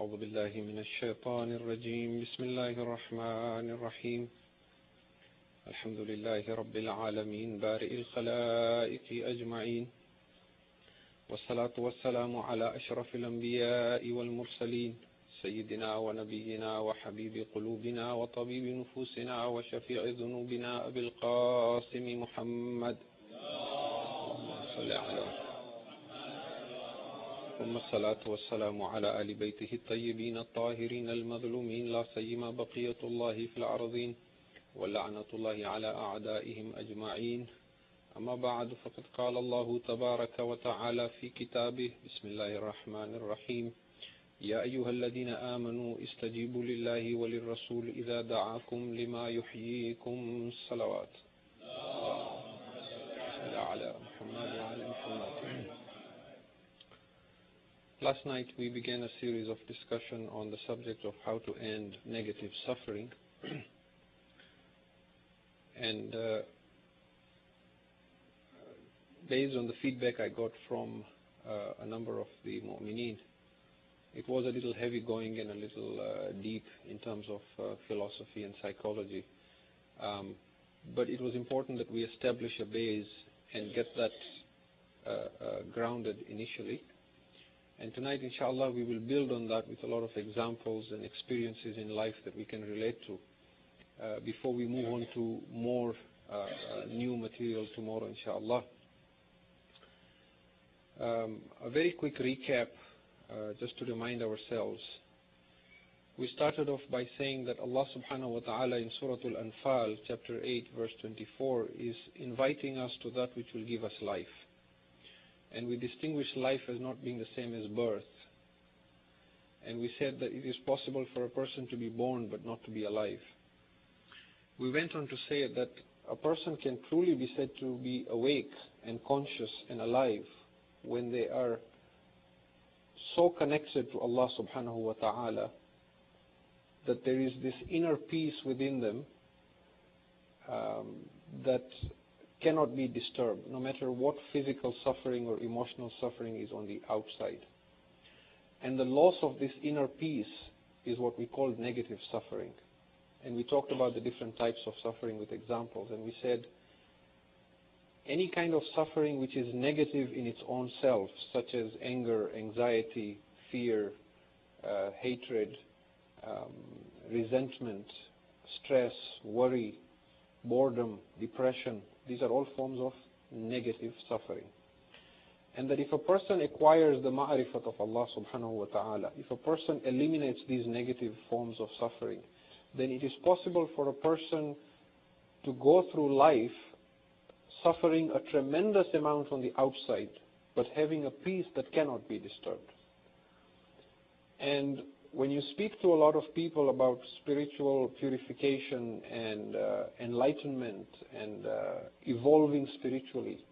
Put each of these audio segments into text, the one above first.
أعوذ بالله من الشيطان الرجيم بسم الله الرحمن الرحيم الحمد لله رب العالمين بارئ الخلائق أجمعين والصلاة والسلام على أشرف الأنبياء والمرسلين سيدنا ونبينا وحبيب قلوبنا وطبيب نفوسنا وشفيع ذنوبنا أبي القاسم محمد صلى على ثم الصلاة والسلام على آل بيته الطيبين الطاهرين المظلومين لا سيما بقية الله في الأرضين ولعنة الله على أعدائهم أجمعين أما بعد فقد قال الله تبارك وتعالى في كتابه بسم الله الرحمن الرحيم يا أيها الذين آمنوا استجيبوا لله وللرسول إذا دعاكم لما يحييكم الصلوات على محمد وعلى محمد. Last night we began a series of discussion on the subject of how to end negative suffering and based on the feedback I got from a number of the mu'mineen, it was a little heavy going and a little deep in terms of philosophy and psychology. But it was important that we establish a base and get that grounded initially. And tonight, inshallah, we will build on that with a lot of examples and experiences in life that we can relate to before we move on to more new material tomorrow, inshallah. A very quick recap, just to remind ourselves. We started off by saying that Allah subhanahu wa ta'ala in Surah Al-Anfal, chapter 8, verse 24, is inviting us to that which will give us life. And we distinguish life as not being the same as birth. And we said that it is possible for a person to be born but not to be alive. We went on to say that a person can truly be said to be awake and conscious and alive when they are so connected to Allah subhanahu wa ta'ala that there is this inner peace within them that cannot be disturbed, no matter what physical suffering or emotional suffering is on the outside. And the loss of this inner peace is what we call negative suffering. And we talked about the different types of suffering with examples, and we said any kind of suffering which is negative in its own self, such as anger, anxiety, fear, hatred, resentment, stress, worry, boredom, depression, these are all forms of negative suffering. And that if a person acquires the ma'rifat of Allah subhanahu wa ta'ala, if a person eliminates these negative forms of suffering, then it is possible for a person to go through life suffering a tremendous amount on the outside, but having a peace that cannot be disturbed. And when you speak to a lot of people about spiritual purification and enlightenment and evolving spiritually,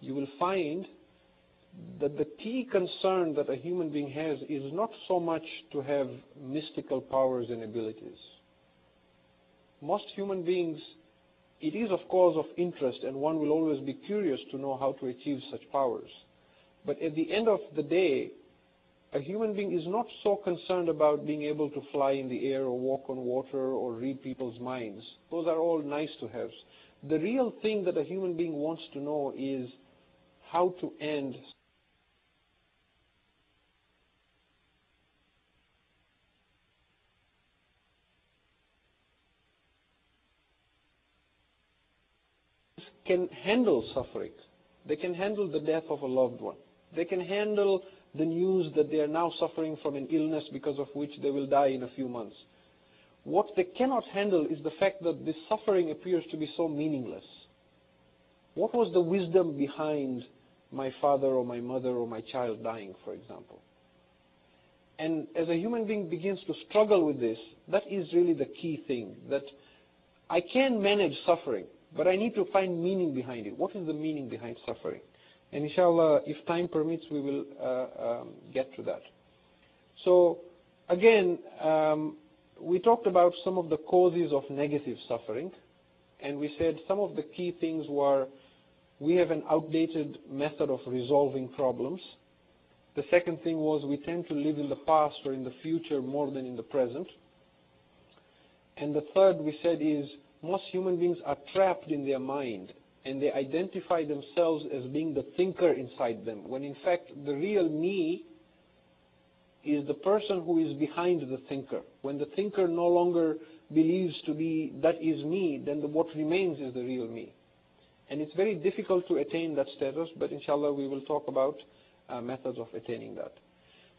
you will find that the key concern that a human being has is not so much to have mystical powers and abilities. Most human beings, it is of course of interest, and one will always be curious to know how to achieve such powers. But at the end of the day, a human being is not so concerned about being able to fly in the air or walk on water or read people's minds. Those are all nice to have. The real thing that a human being wants to know is how to end can handle suffering. They can handle the death of a loved one. They can handle the news that they are now suffering from an illness because of which they will die in a few months. What they cannot handle is the fact that this suffering appears to be so meaningless. What was the wisdom behind my father or my mother or my child dying, for example? And as a human being begins to struggle with this, that is really the key thing, that I can manage suffering, but I need to find meaning behind it. What is the meaning behind suffering? And inshallah, if time permits, we will get to that. So again, we talked about some of the causes of negative suffering, and we said some of the key things were we have an outdated method of resolving problems. The second thing was we tend to live in the past or in the future more than in the present. And the third we said is most human beings are trapped in their mind and they identify themselves as being the thinker inside them, when in fact the real me is the person who is behind the thinker. When the thinker no longer believes to be that is me, then what remains is the real me. And it's very difficult to attain that status, but inshallah we will talk about methods of attaining that.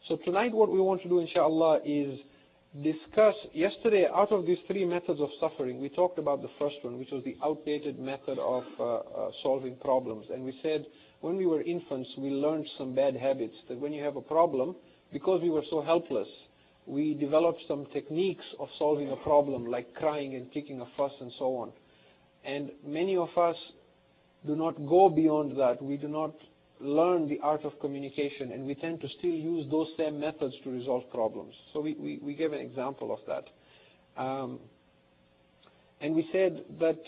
So tonight what we want to do inshallah is discuss, yesterday out of these three methods of suffering, we talked about the first one, which was the outdated method of solving problems. And we said when we were infants we learned some bad habits, that when you have a problem, because we were so helpless, we developed some techniques of solving a problem, like crying and kicking a fuss and so on. And many of us do not go beyond that. We do not learn the art of communication, and we tend to still use those same methods to resolve problems. So we gave an example of that. And we said that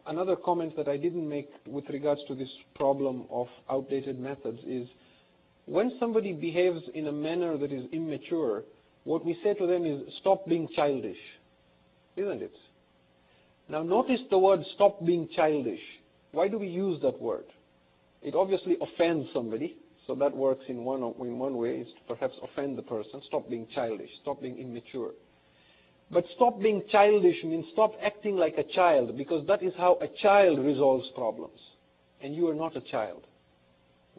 another comment that I didn't make with regards to this problem of outdated methods is when somebody behaves in a manner that is immature, what we say to them is stop being childish, isn't it? Now notice the word stop being childish. Why do we use that word? It obviously offends somebody, so that works in one way, is to perhaps offend the person. Stop being childish, stop being immature. But stop being childish means stop acting like a child, because that is how a child resolves problems. And you are not a child.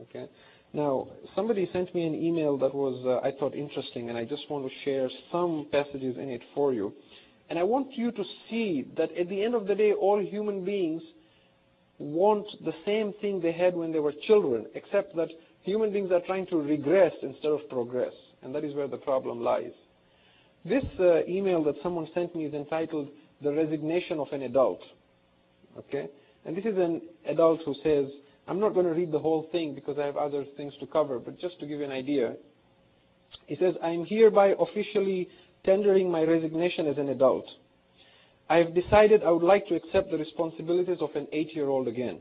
Okay? Now, somebody sent me an email that was, I thought, interesting, and I just want to share some passages in it for you. And I want you to see that at the end of the day, all human beings want the same thing they had when they were children, except that human beings are trying to regress instead of progress. And that is where the problem lies. This email that someone sent me is entitled, The Resignation of an Adult. Okay? And this is an adult who says, I'm not going to read the whole thing because I have other things to cover, but just to give you an idea. He says, I am hereby officially tendering my resignation as an adult. I have decided I would like to accept the responsibilities of an 8-year-old again.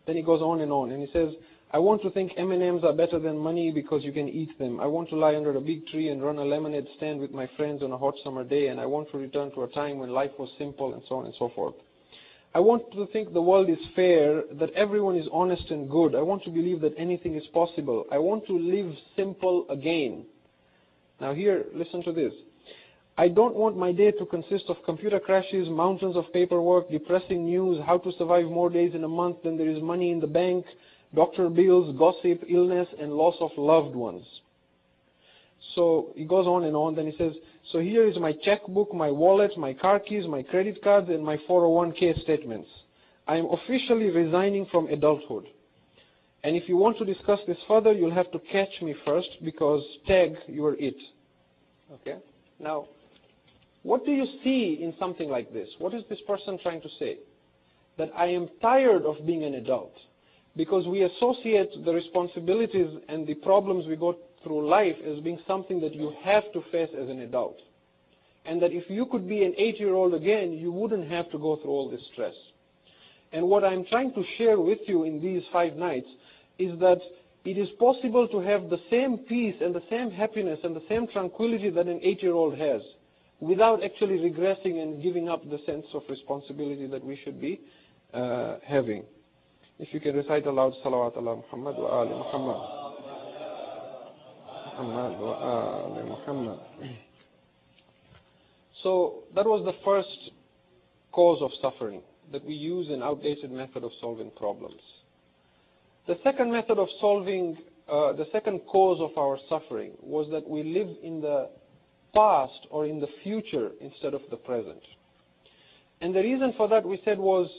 Then he goes on, and he says, I want to think M&Ms are better than money because you can eat them. I want to lie under a big tree and run a lemonade stand with my friends on a hot summer day, and I want to return to a time when life was simple, and so on and so forth. I want to think the world is fair, that everyone is honest and good. I want to believe that anything is possible. I want to live simple again. Now here, listen to this. I don't want my day to consist of computer crashes, mountains of paperwork, depressing news, how to survive more days in a month than there is money in the bank, doctor bills, gossip, illness, and loss of loved ones. So he goes on, then he says, so here is my checkbook, my wallet, my car keys, my credit cards, and my 401k statements. I am officially resigning from adulthood. And if you want to discuss this further, you'll have to catch me first, because tag, you are it. Okay? Now, what do you see in something like this? What is this person trying to say? That I am tired of being an adult. Because we associate the responsibilities and the problems we go through life as being something that you have to face as an adult. And that if you could be an 8-year-old again, you wouldn't have to go through all this stress. And what I'm trying to share with you in these 5 nights is that it is possible to have the same peace and the same happiness and the same tranquility that an 8-year-old has, without actually regressing and giving up the sense of responsibility that we should be having. If you can recite aloud, Salawat ala Muhammad wa ali Muhammad. Muhammad wa ali Muhammad. So that was the first cause of suffering, that we use an outdated method of solving problems. The second method of solving, the second cause of our suffering was that we live in the past or in the future instead of the present. And the reason for that, we said, was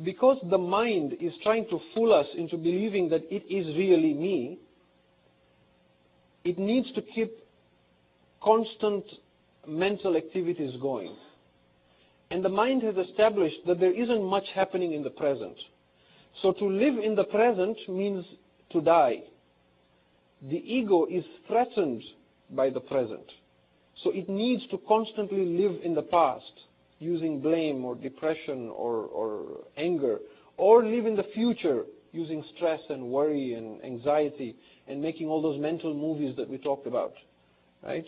because the mind is trying to fool us into believing that it is really me. It needs to keep constant mental activities going. And the mind has established that there isn't much happening in the present. So to live in the present means to die. The ego is threatened by the present. So it needs to constantly live in the past, using blame or depression or anger, or live in the future, using stress and worry and anxiety and making all those mental movies that we talked about, right?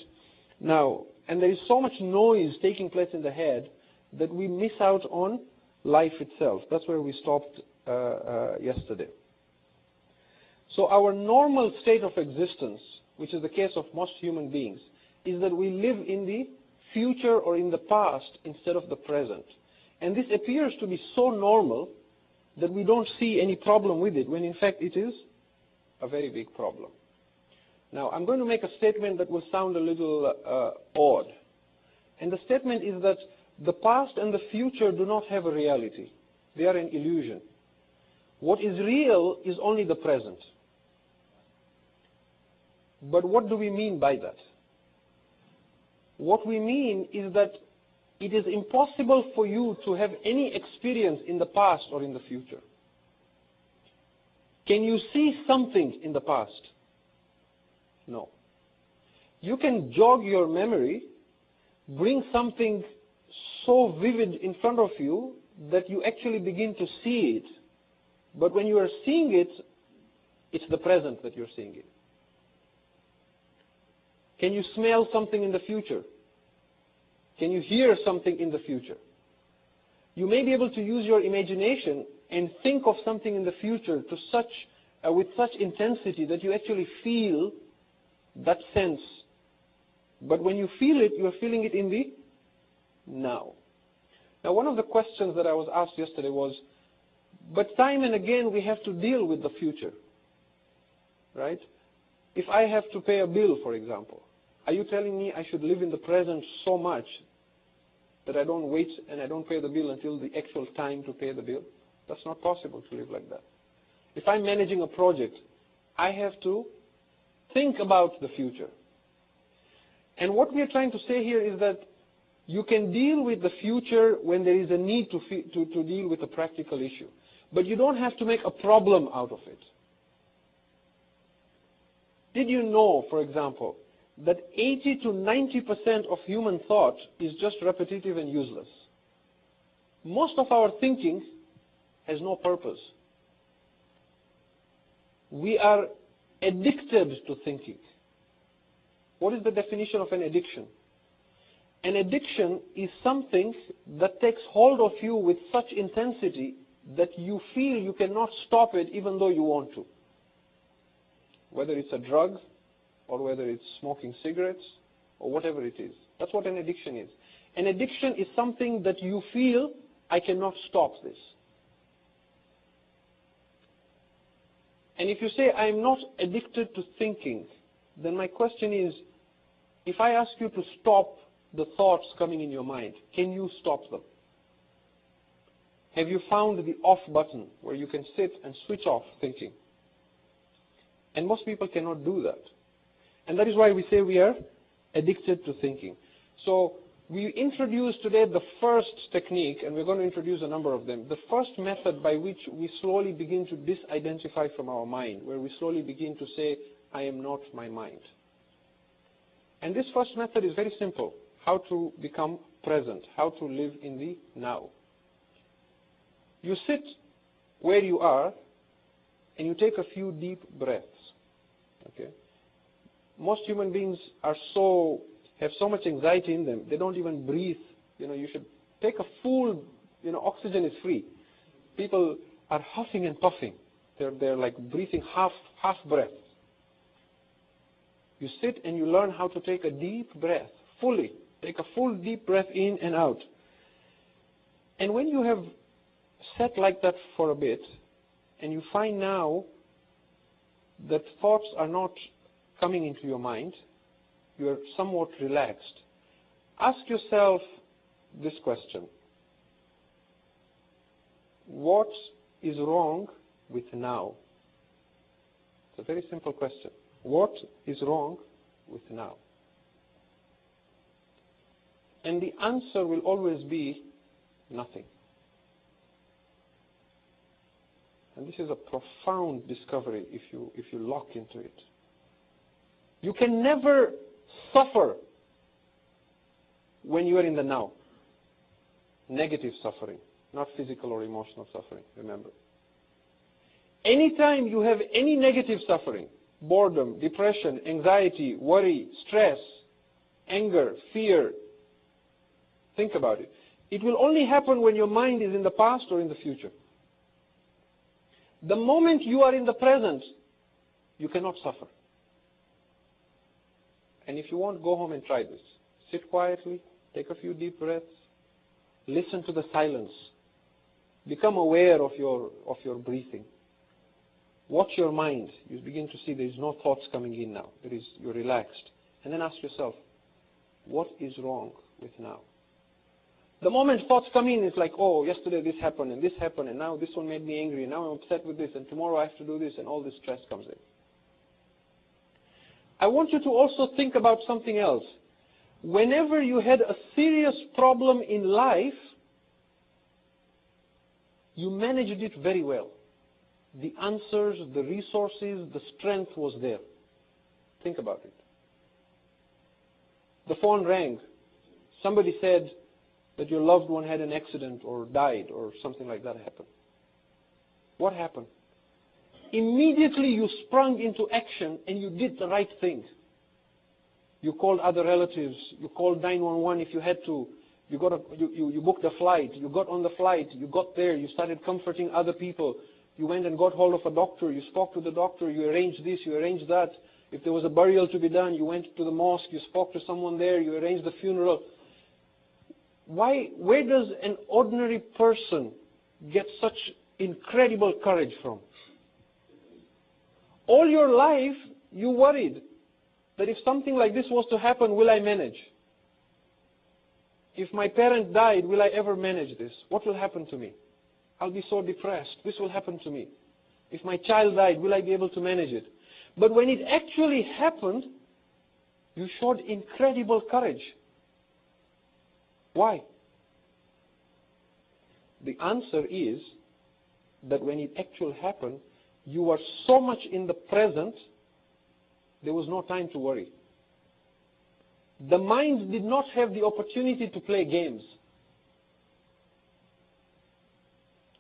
Now, and there is so much noise taking place in the head that we miss out on life itself. That's where we stopped yesterday. So our normal state of existence, which is the case of most human beings, is that we live in the future or in the past instead of the present. And this appears to be so normal that we don't see any problem with it, when in fact it is a very big problem. Now, I'm going to make a statement that will sound a little odd. And the statement is that the past and the future do not have a reality. They are an illusion. What is real is only the present. But what do we mean by that? What we mean is that it is impossible for you to have any experience in the past or in the future. Can you see something in the past? No. You can jog your memory, bring something so vivid in front of you that you actually begin to see it. But when you are seeing it, it's the present that you're seeing it. Can you smell something in the future? Can you hear something in the future? You may be able to use your imagination and think of something in the future to with such intensity that you actually feel that sense. But when you feel it, you are feeling it in the now. Now, one of the questions that I was asked yesterday was, but time and again we have to deal with the future, right? If I have to pay a bill, for example, are you telling me I should live in the present so much that I don't wait and I don't pay the bill until the actual time to pay the bill? That's not possible to live like that. If I'm managing a project, I have to think about the future. And what we are trying to say here is that you can deal with the future when there is a need to deal with a practical issue. But you don't have to make a problem out of it. Did you know, for example, that 80 to 90% of human thought is just repetitive and useless? Most of our thinking has no purpose. We are addicted to thinking. What is the definition of an addiction? An addiction is something that takes hold of you with such intensity that you feel you cannot stop it even though you want to. Whether it's a drug, or whether it's smoking cigarettes, or whatever it is. That's what an addiction is. An addiction is something that you feel, I cannot stop this. And if you say, I'm not addicted to thinking, then my question is, if I ask you to stop the thoughts coming in your mind, can you stop them? Have you found the off button where you can sit and switch off thinking? And most people cannot do that. And that is why we say we are addicted to thinking. So we introduced today the first technique, and we're going to introduce a number of them. The first method by which we slowly begin to disidentify from our mind, where we slowly begin to say, I am not my mind. And this first method is very simple. How to become present, how to live in the now. You sit where you are, and you take a few deep breaths. Okay? Most human beings have so much anxiety in them, they don't even breathe. You should take a full, oxygen is free. People are huffing and puffing. They're like breathing half breath. You sit and you learn how to take a deep breath, fully. Take a full deep breath in and out. And when you have sat like that for a bit, and you find now that thoughts are not coming into your mind, you are somewhat relaxed, ask yourself this question. What is wrong with now? It's a very simple question. What is wrong with now? And the answer will always be nothing. And this is a profound discovery if you lock into it. You can never suffer when you are in the now. Negative suffering, not physical or emotional suffering, remember. Anytime you have any negative suffering, boredom, depression, anxiety, worry, stress, anger, fear, think about it. It will only happen when your mind is in the past or in the future. The moment you are in the present, you cannot suffer. And if you want, go home and try this. Sit quietly, take a few deep breaths, listen to the silence. Become aware of your breathing. Watch your mind. You begin to see there is no thoughts coming in now. You're relaxed. And then ask yourself, what is wrong with now? The moment thoughts come in, it's like, oh, yesterday this happened, and now this one made me angry, and now I'm upset with this, and tomorrow I have to do this, and all this stress comes in. I want you to also think about something else. Whenever you had a serious problem in life, you managed it very well. The answers, the resources, the strength was there. Think about it. The phone rang. Somebody said that your loved one had an accident or died or something like that happened. What happened? Immediately you sprung into action and you did the right thing. You called other relatives. You called 911 if you had to. You booked a flight. You got on the flight. You got there. You started comforting other people. You went and got hold of a doctor. You spoke to the doctor. You arranged this. You arranged that. If there was a burial to be done, you went to the mosque. You spoke to someone there. You arranged the funeral. Where does an ordinary person get such incredible courage from? All your life, you worried that if something like this was to happen, will I manage? If my parent died, will I ever manage this? What will happen to me? I'll be so depressed. This will happen to me. If my child died, will I be able to manage it? But when it actually happened, you showed incredible courage. Why? The answer is that when it actually happened, you were so much in the present, there was no time to worry. The mind did not have the opportunity to play games.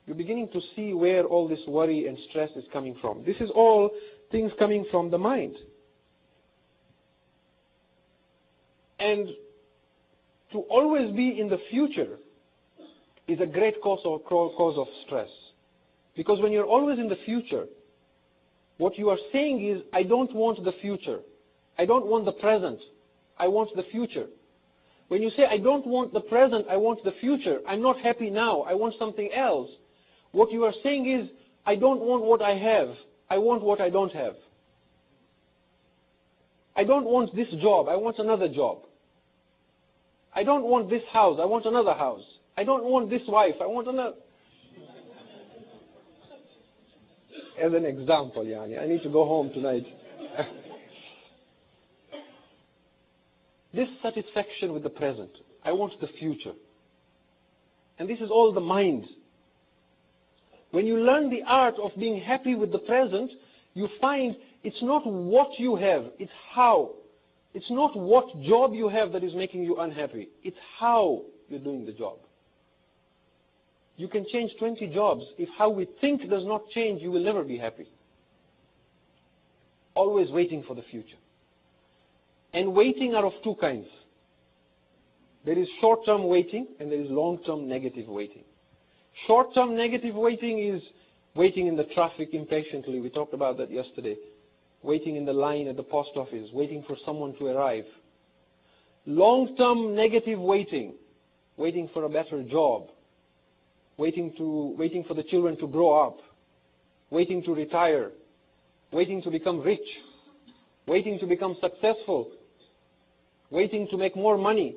You're beginning to see where all this worry and stress is coming from. This is all things coming from the mind. And to always be in the future is a great cause of stress. Because when you're always in the future, what you are saying is, I don't want the future. I don't want the present. I want the future. When you say, I don't want the present, I want the future, I'm not happy now, I want something else, what you are saying is, I don't want what I have, I want what I don't have. I don't want this job, I want another job. I don't want this house, I want another house. I don't want this wife, I want another. As an example, Yani, I need to go home tonight. Dissatisfaction with the present. I want the future. And this is all the mind. When you learn the art of being happy with the present, you find it's not what you have, it's how. It's not what job you have that is making you unhappy. It's how you're doing the job. You can change 20 jobs. If how we think does not change, you will never be happy. Always waiting for the future. And waiting are of two kinds. There is short-term waiting and there is long-term negative waiting. Short-term negative waiting is waiting in the traffic impatiently. We talked about that yesterday. Waiting in the line at the post office, waiting for someone to arrive. Long-term negative waiting, waiting for a better job, waiting for the children to grow up, waiting to retire, waiting to become rich, waiting to become successful, waiting to make more money.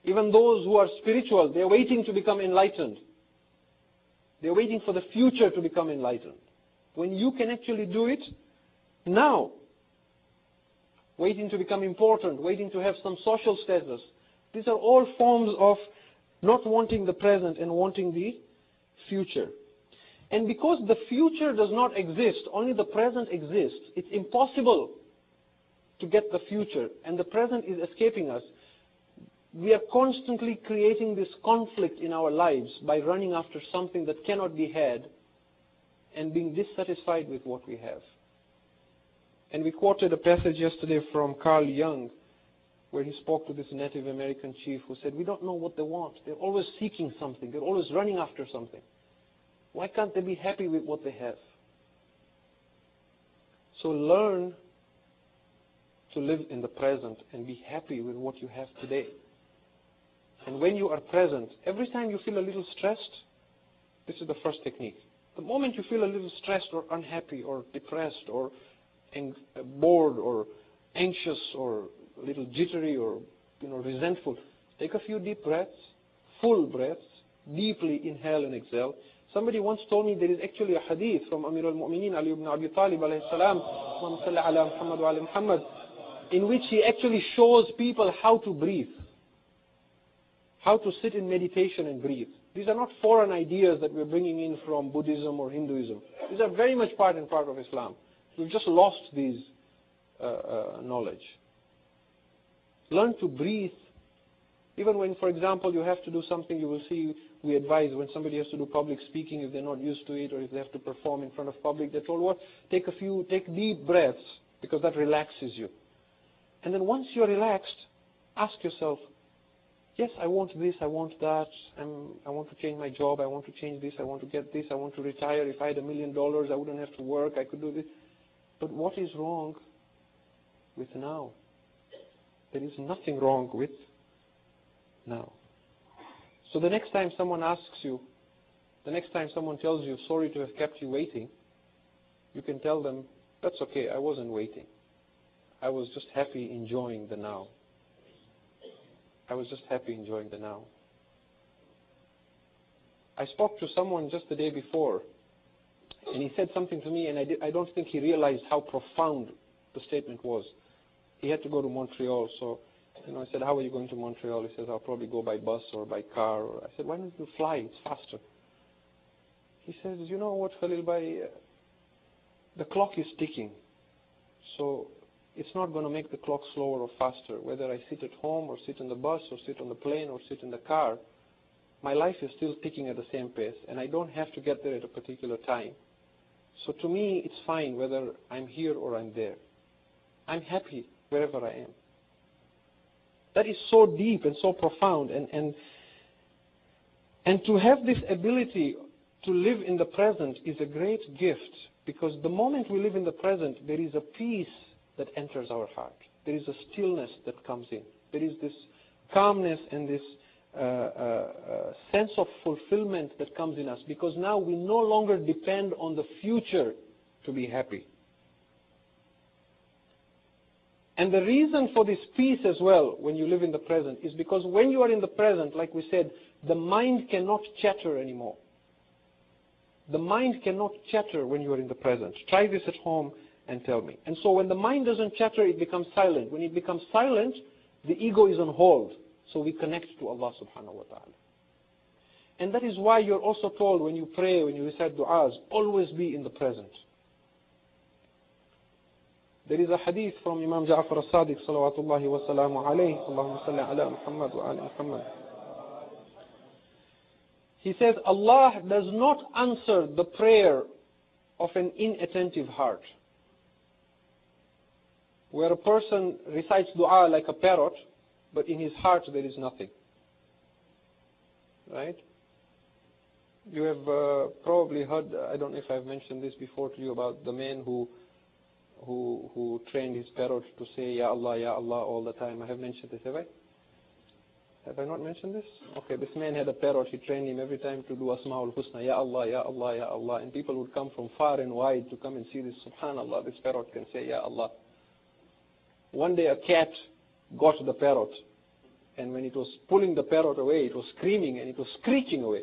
Even those who are spiritual, they're waiting to become enlightened. They're waiting for the future to become enlightened. When you can actually do it now, waiting to become important, waiting to have some social status, these are all forms of not wanting the present and wanting the future. And because the future does not exist, only the present exists, it's impossible to get the future, and the present is escaping us. We are constantly creating this conflict in our lives by running after something that cannot be had and being dissatisfied with what we have. And we quoted a passage yesterday from Carl Jung, where he spoke to this Native American chief who said, we don't know what they want. They're always seeking something. They're always running after something. Why can't they be happy with what they have? So learn to live in the present and be happy with what you have today. And when you are present, every time you feel a little stressed, this is the first technique. The moment you feel a little stressed or unhappy or depressed or bored or anxious or a little jittery or resentful, take a few deep breaths, full breaths, deeply inhale and exhale. Somebody once told me there is actually a hadith from Amir al-Mu'mineen Ali ibn Abi Talib alayhi salam, Allahumma salli ala Muhammad wa ala Muhammad, in which he actually shows people how to breathe, how to sit in meditation and breathe. These are not foreign ideas that we're bringing in from Buddhism or Hinduism. These are very much part and part of Islam. We've just lost these knowledge. Learn to breathe. Even when, for example, you have to do something, you will see, we advise when somebody has to do public speaking, if they're not used to it, or if they have to perform in front of public, they're told, what? Take deep breaths, because that relaxes you. And then once you're relaxed, ask yourself, yes, I want this, I want that, I want to change my job, I want to change this, I want to get this, I want to retire. If I had $1 million, I wouldn't have to work, I could do this. But what is wrong with now? There is nothing wrong with now. So the next time someone asks you, the next time someone tells you, sorry to have kept you waiting, you can tell them, that's okay, I wasn't waiting. I was just happy enjoying the now. I was just happy enjoying the now. I spoke to someone just the day before, and he said something to me, and I don't think he realized how profound the statement was. He had to go to Montreal, so I said, how are you going to Montreal? He says, I'll probably go by bus or by car. I said, why don't you fly? It's faster. He says, you know what, Khalil, the clock is ticking, so it's not going to make the clock slower or faster. Whether I sit at home or sit in the bus or sit on the plane or sit in the car, my life is still ticking at the same pace, and I don't have to get there at a particular time. So to me, it's fine whether I'm here or I'm there. I'm happy wherever I am. That is so deep and so profound. And to have this ability to live in the present is a great gift, because the moment we live in the present, there is a peace that enters our heart. There is a stillness that comes in. There is this calmness and this sense of fulfillment that comes in us, because now we no longer depend on the future to be happy. And the reason for this peace as well, when you live in the present, is because when you are in the present, like we said, the mind cannot chatter anymore. The mind cannot chatter when you are in the present. Try this at home and tell me. And so when the mind doesn't chatter, it becomes silent. When it becomes silent, the ego is on hold. So we connect to Allah subhanahu wa ta'ala. And that is why you're also told when you pray, when you recite du'as, always be in the present. There is a hadith from Imam Jaffer al-Sadiq salawatullahi wa salamu alayhi, Allahumma salli ala Muhammad wa ala Muhammad. He says, Allah does not answer the prayer of an inattentive heart. Where a person recites dua like a parrot, but in his heart there is nothing. Right? You have probably heard, I don't know if I've mentioned this before to you, about the man who trained his parrot to say Ya Allah all the time. I have mentioned this, have I? Have I not mentioned this? Okay, this man had a parrot. He trained him every time to do Asma'ul Husna, Ya Allah, Ya Allah, Ya Allah. And people would come from far and wide to come and see this. Subhanallah, this parrot can say Ya Allah. One day a cat got the parrot, and when it was pulling the parrot away, it was screaming and it was screeching away.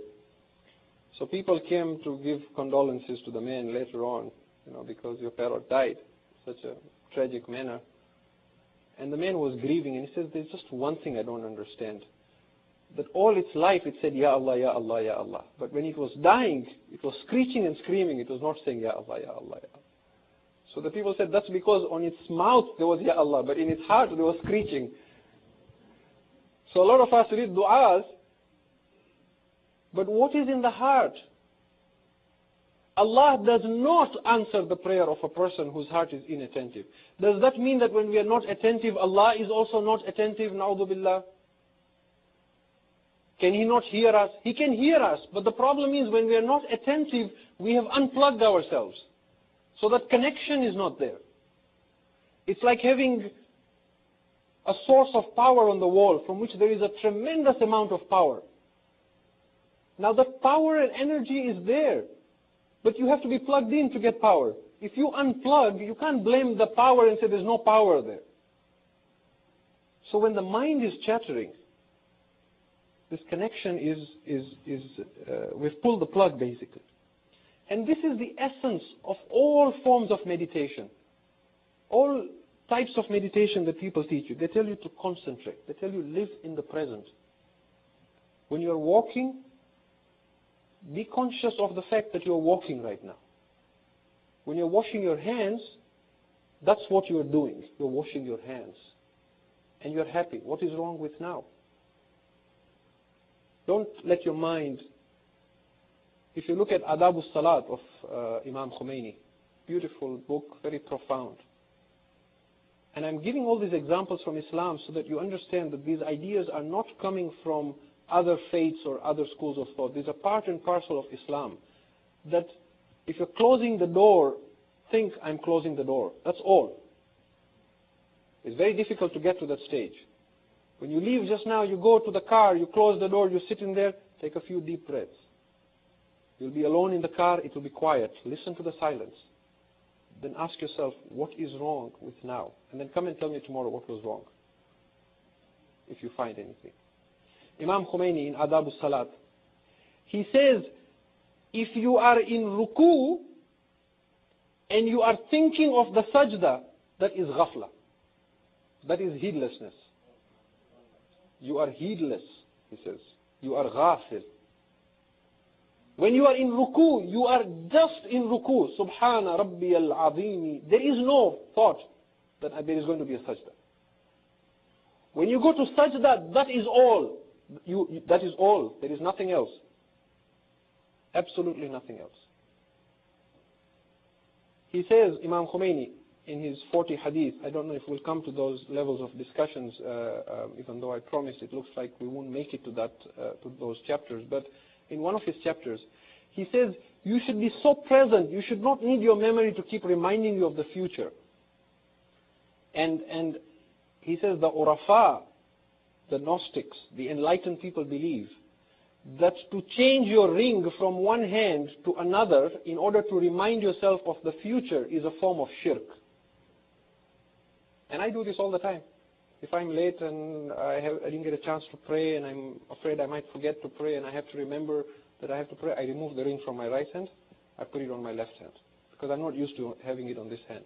So people came to give condolences to the man later on, because your parrot died in such a tragic manner. And the man was grieving, and he says, there's just one thing I don't understand. That all its life it said, Ya Allah, Ya Allah, Ya Allah. But when it was dying, it was screeching and screaming. It was not saying, Ya Allah, Ya Allah, Ya Allah. So the people said, that's because on its mouth there was Ya Allah, but in its heart there was screeching. So a lot of us read du'as, but what is in the heart? Allah does not answer the prayer of a person whose heart is inattentive. Does that mean that when we are not attentive, Allah is also not attentive? Na'udhu billah. Can He not hear us? He can hear us, but the problem is when we are not attentive, we have unplugged ourselves. So that connection is not there. It's like having a source of power on the wall from which there is a tremendous amount of power. Now that power and energy is there, but you have to be plugged in to get power. If you unplug, you can't blame the power and say there's no power there. So when the mind is chattering, this connection we've pulled the plug basically. And this is the essence of all forms of meditation. All types of meditation that people teach you. They tell you to concentrate. They tell you live in the present. When you're walking, be conscious of the fact that you're walking right now. When you're washing your hands, that's what you're doing. You're washing your hands. And you're happy. What is wrong with now? Don't let your mind... If you look at Adab al-Salat of Imam Khomeini, beautiful book, very profound. And I'm giving all these examples from Islam so that you understand that these ideas are not coming from other faiths or other schools of thought. These are part and parcel of Islam. That if you're closing the door, think I'm closing the door. That's all. It's very difficult to get to that stage. When you leave just now, you go to the car, you close the door, you sit in there, take a few deep breaths. You'll be alone in the car, it will be quiet. Listen to the silence. Then ask yourself, what is wrong with now? And then come and tell me tomorrow what was wrong, if you find anything. Imam Khomeini in Adab al-Salat, he says, if you are in ruku and you are thinking of the sajda, that is ghafla. That is heedlessness. You are heedless, he says. You are ghafil. When you are in ruku, you are just in ruku. Subhana Rabbi al-Azimi. There is no thought that there is going to be a sajda. When you go to sajda, that is all. That is all. There is nothing else. Absolutely nothing else. He says, Imam Khomeini, in his 40 hadith, I don't know if we'll come to those levels of discussions, even though I promised it looks like we won't make it to those chapters, but in one of his chapters, he says, you should be so present, you should not need your memory to keep reminding you of the future. And he says the Urafa, the Gnostics, the enlightened people believe that to change your ring from one hand to another in order to remind yourself of the future is a form of shirk. And I do this all the time. If I'm late and I didn't get a chance to pray and I'm afraid I might forget to pray and I have to remember that I have to pray, I remove the ring from my right hand, I put it on my left hand. Because I'm not used to having it on this hand.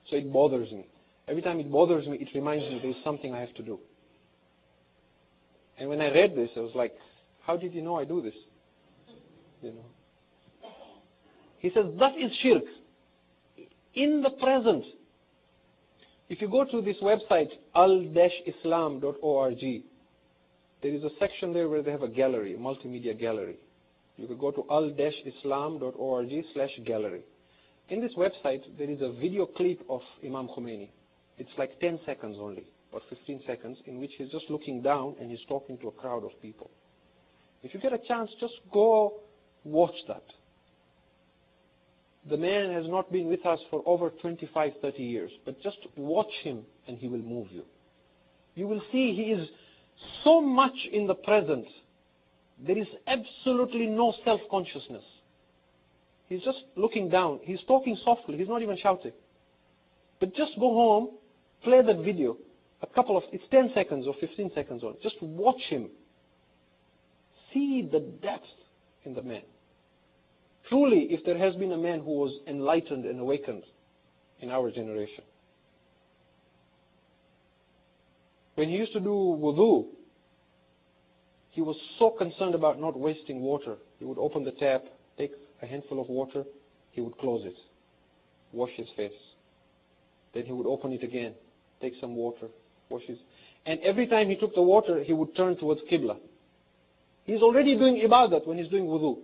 So it bothers me. Every time it bothers me, it reminds me there's something I have to do. And when I read this, I was like, how did you know I do this? You know. He says, that is shirk. In the present. If you go to this website, al-islam.org, there is a section there where they have a gallery, a multimedia gallery. You could go to al-islam.org/gallery. In this website, there is a video clip of Imam Khomeini. It's like 10 seconds only, or 15 seconds, in which he's just looking down and he's talking to a crowd of people. If you get a chance, just go watch that. The man has not been with us for over 25, 30 years, but just watch him and he will move you. You will see he is so much in the present. There is absolutely no self-consciousness. He's just looking down. He's talking softly. He's not even shouting. But just go home, play that video. It's 10 seconds or 15 seconds on. Just watch him. See the depth in the man. Truly, if there has been a man who was enlightened and awakened in our generation. When he used to do wudu, he was so concerned about not wasting water. He would open the tap, take a handful of water, he would close it, wash his face. Then he would open it again, take some water, And every time he took the water, he would turn towards Qibla. He's already doing ibadat when he's doing wudu.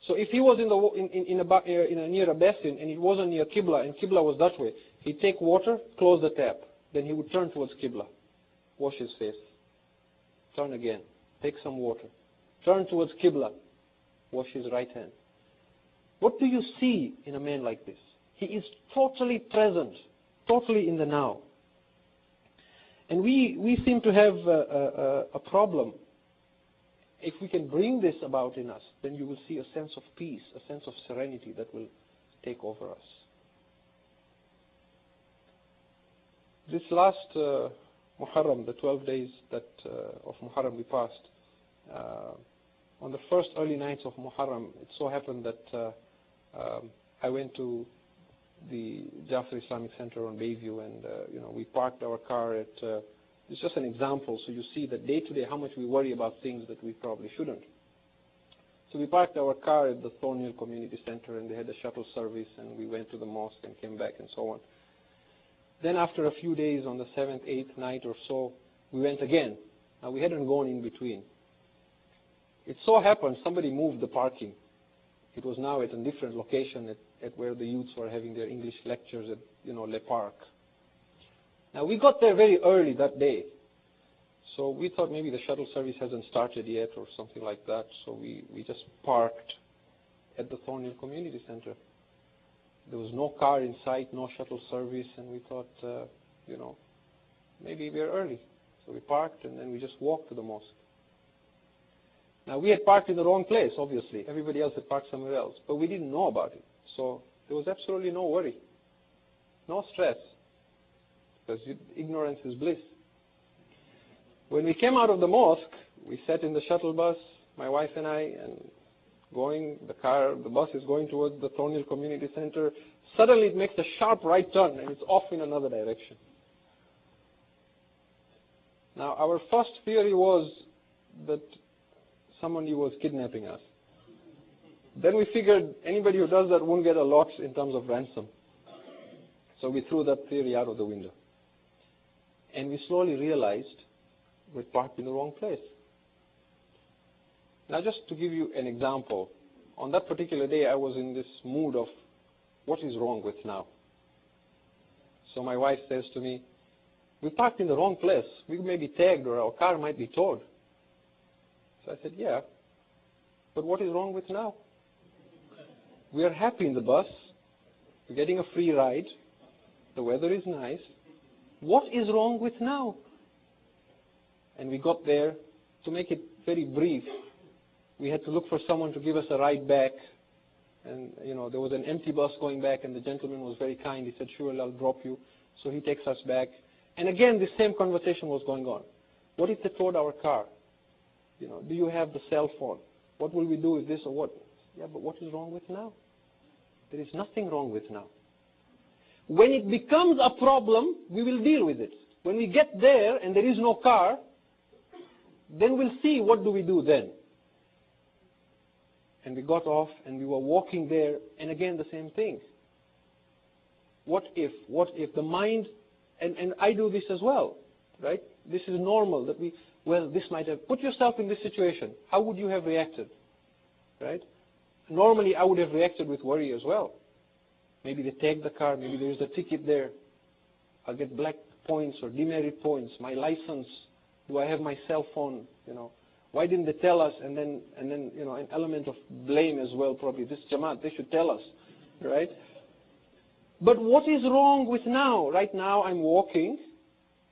So if he was near a basin and it wasn't near Qibla and Qibla was that way, he'd take water, close the tap. Then he would turn towards Qibla, wash his face, turn again, take some water, turn towards Qibla, wash his right hand. What do you see in a man like this? He is totally present, totally in the now. And we seem to have a problem. If we can bring this about in us, then you will see a sense of peace, a sense of serenity that will take over us. This last Muharram, the 12 days of Muharram we passed, on the first early nights of Muharram, it so happened that I went to the Jaffer Islamic Center on Bayview, and we parked our car at. It's just an example, so you see that day to day how much we worry about things that we probably shouldn't. So we parked our car at the Thornhill Community Center, and they had a shuttle service, and we went to the mosque and came back and so on. Then after a few days, on the 7th, 8th night or so, we went again. Now we hadn't gone in between. It so happened somebody moved the parking. It was now at a different location at where the youths were having their English lectures at Le Parc. Now we got there very early that day. So we thought maybe the shuttle service hasn't started yet or something like that. So we just parked at the Thornhill Community Center. There was no car in sight, no shuttle service, and we thought, maybe we're early. So we parked and then we just walked to the mosque. Now we had parked in the wrong place, obviously. Everybody else had parked somewhere else, but we didn't know about it. So there was absolutely no worry, no stress, because ignorance is bliss. When we came out of the mosque, we sat in the shuttle bus, my wife and I, and the bus is going towards the Thornhill Community Center. Suddenly it makes a sharp right turn and it's off in another direction. Now our first theory was that somebody was kidnapping us. Then we figured anybody who does that won't get a lot in terms of ransom. So we threw that theory out of the window. And we slowly realized we're parked in the wrong place. Now just to give you an example, on that particular day I was in this mood of what is wrong with now. So my wife says to me, we parked in the wrong place. We may be tagged or our car might be towed. So I said, yeah, but what is wrong with now? We are happy in the bus. We're getting a free ride. The weather is nice. What is wrong with now? And we got there. To make it very brief, we had to look for someone to give us a ride back. And, there was an empty bus going back, and the gentleman was very kind. He said, sure, I'll drop you. So he takes us back. And again, the same conversation was going on. What if they towed our car? Do you have the cell phone? What will we do with this or what? Yeah, but what is wrong with now? There is nothing wrong with now. When it becomes a problem, we will deal with it. When we get there and there is no car, then we'll see what do we do then. And we got off and we were walking there, and again the same thing. What if the mind, and I do this as well, right? This is normal that this might have, put yourself in this situation. How would you have reacted, right? Normally I would have reacted with worry as well. Maybe they take the car, maybe there's a ticket there. I'll get black points or demerit points, my license, do I have my cell phone, Why didn't they tell us? And then an element of blame as well, probably. This Jamaat, they should tell us, right? But what is wrong with now? Right now I'm walking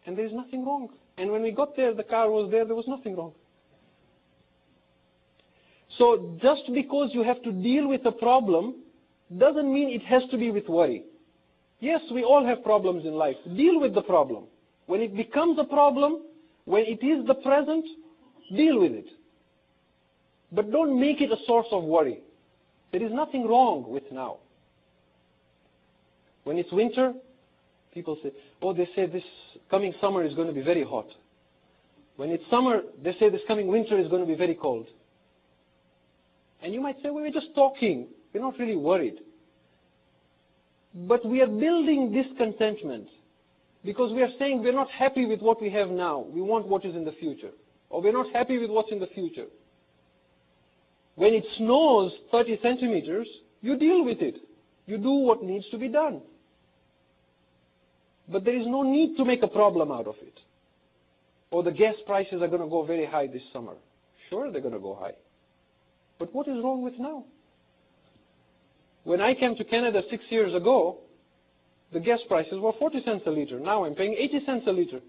and there's nothing wrong. And when we got there, the car was there was nothing wrong. So just because you have to deal with a problem doesn't mean it has to be with worry. Yes, we all have problems in life. Deal with the problem. When it becomes a problem, when it is the present, deal with it. But don't make it a source of worry. There is nothing wrong with now. When it's winter, people say, they say this coming summer is going to be very hot. When it's summer, they say this coming winter is going to be very cold. And you might say, we're just talking. We're not really worried. But we are building discontentment Because we are saying we're not happy with what we have now. We want what is in the future. Or we're not happy with what's in the future. When it snows 30 centimeters, you deal with it. You do what needs to be done. But there is no need to make a problem out of it. Or the gas prices are going to go very high this summer. Sure, they're going to go high. But what is wrong with now? When I came to Canada 6 years ago, the gas prices were 40 cents a liter. Now I'm paying 80 cents a liter.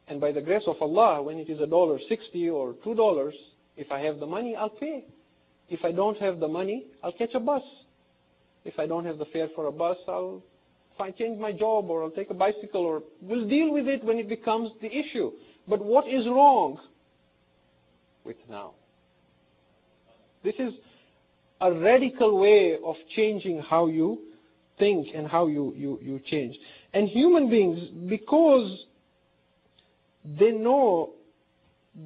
And by the grace of Allah, when it is $1.60 or $2, if I have the money, I'll pay. If I don't have the money, I'll catch a bus. If I don't have the fare for a bus, I'll change my job, or I'll take a bicycle, or we'll deal with it when it becomes the issue. But what is wrong with now? This is a radical way of changing how you think and how you change. And human beings, because they know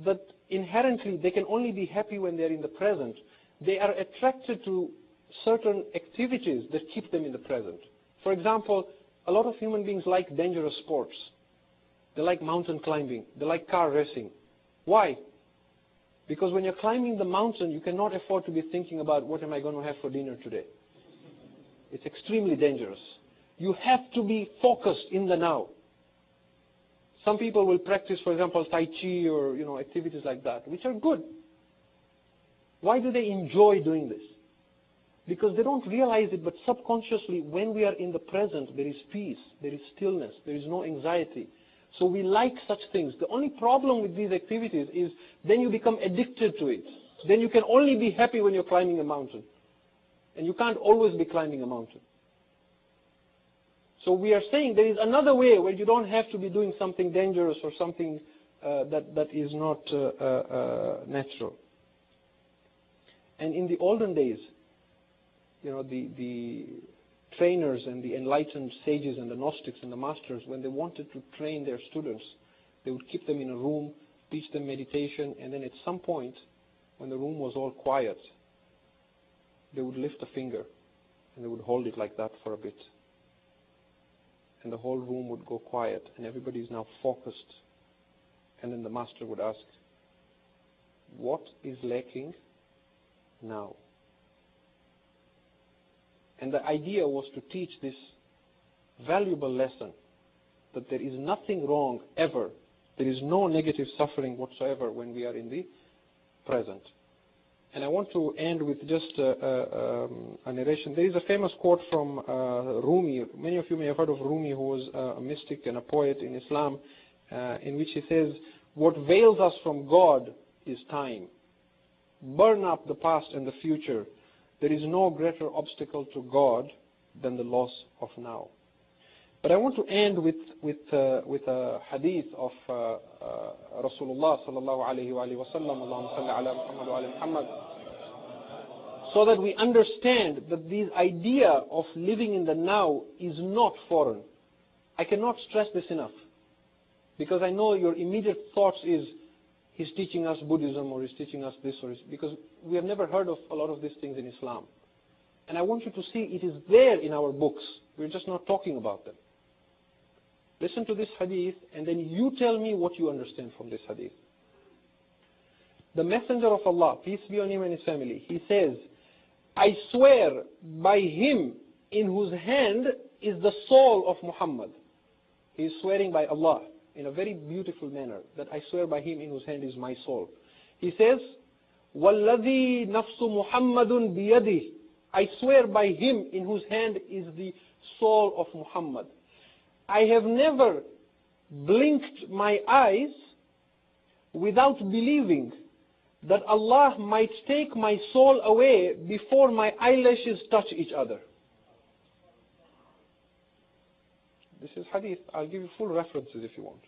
that inherently they can only be happy when they're in the present, they are attracted to certain activities that keep them in the present. For example, a lot of human beings like dangerous sports. They like mountain climbing. They like car racing. Why? Because when you're climbing the mountain, you cannot afford to be thinking about what am I going to have for dinner today. It's extremely dangerous. You have to be focused in the now. Some people will practice, for example, Tai Chi or activities like that, which are good. Why do they enjoy doing this? Because they don't realize it, but subconsciously, when we are in the present, there is peace, there is stillness, there is no anxiety. So we like such things. The only problem with these activities is then you become addicted to it. Then you can only be happy when you're climbing a mountain. And you can't always be climbing a mountain. So we are saying there is another way where you don't have to be doing something dangerous or something that is not natural. And in the olden days, the trainers and the enlightened sages and the Gnostics and the masters, when they wanted to train their students, they would keep them in a room, teach them meditation, and then at some point, when the room was all quiet, they would lift a finger and they would hold it like that for a bit. And the whole room would go quiet and everybody is now focused. And then the master would ask, what is lacking now? And the idea was to teach this valuable lesson, that there is nothing wrong ever. There is no negative suffering whatsoever when we are in the present. And I want to end with just a narration. There is a famous quote from Rumi. Many of you may have heard of Rumi, who was a mystic and a poet in Islam, in which he says, what veils us from God is time. Burn up the past and the future. There is no greater obstacle to God than the loss of now. But I want to end with a hadith of Rasulullah sallallahu alayhi wa sallam, Allahumma salli ala Muhammad wa ala Muhammad, so that we understand that this idea of living in the now is not foreign. I cannot stress this enough, because I know your immediate thoughts is, he's teaching us Buddhism, or he's teaching us this, because we have never heard of a lot of these things in Islam. And I want you to see it is there in our books. We're just not talking about them. Listen to this hadith, and then you tell me what you understand from this hadith. The Messenger of Allah, peace be on him and his family, he says, I swear by him in whose hand is the soul of Muhammad. He is swearing by Allah in a very beautiful manner, that I swear by him in whose hand is my soul. He says, وَالَّذِي نَفْسُ مُحَمَّدٌ بِيَدِهِ, I swear by him in whose hand is the soul of Muhammad. I have never blinked my eyes without believing that Allah might take my soul away before my eyelashes touch each other. This is hadith. I'll give you full references if you want.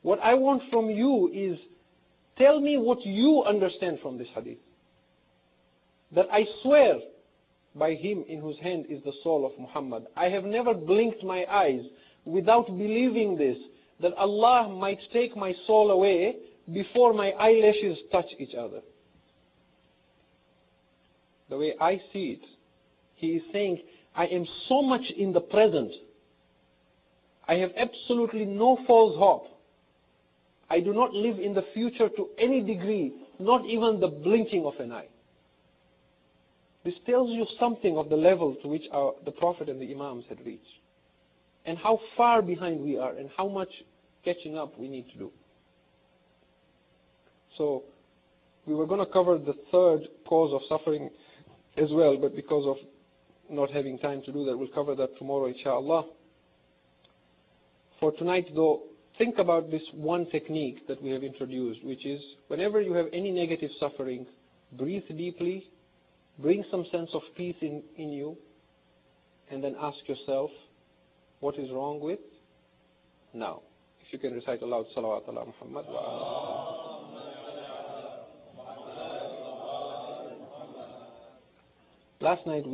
What I want from you is, tell me what you understand from this hadith. That I swear by him in whose hand is the soul of Muhammad. I have never blinked my eyes without believing this, that Allah might take my soul away before my eyelashes touch each other. The way I see it, he is saying, I am so much in the present I have absolutely no false hope. I do not live in the future to any degree, not even the blinking of an eye. This tells you something of the level to which the Prophet and the Imams had reached, and how far behind we are, and how much catching up we need to do. So, we were going to cover the third cause of suffering as well, but because of not having time to do that, we'll cover that tomorrow, inshallah. For tonight, though, think about this one technique that we have introduced, which is whenever you have any negative suffering, breathe deeply, bring some sense of peace in you, and then ask yourself, what is wrong with now? If you can recite aloud, salawat ala Muhammad wa ala. Last night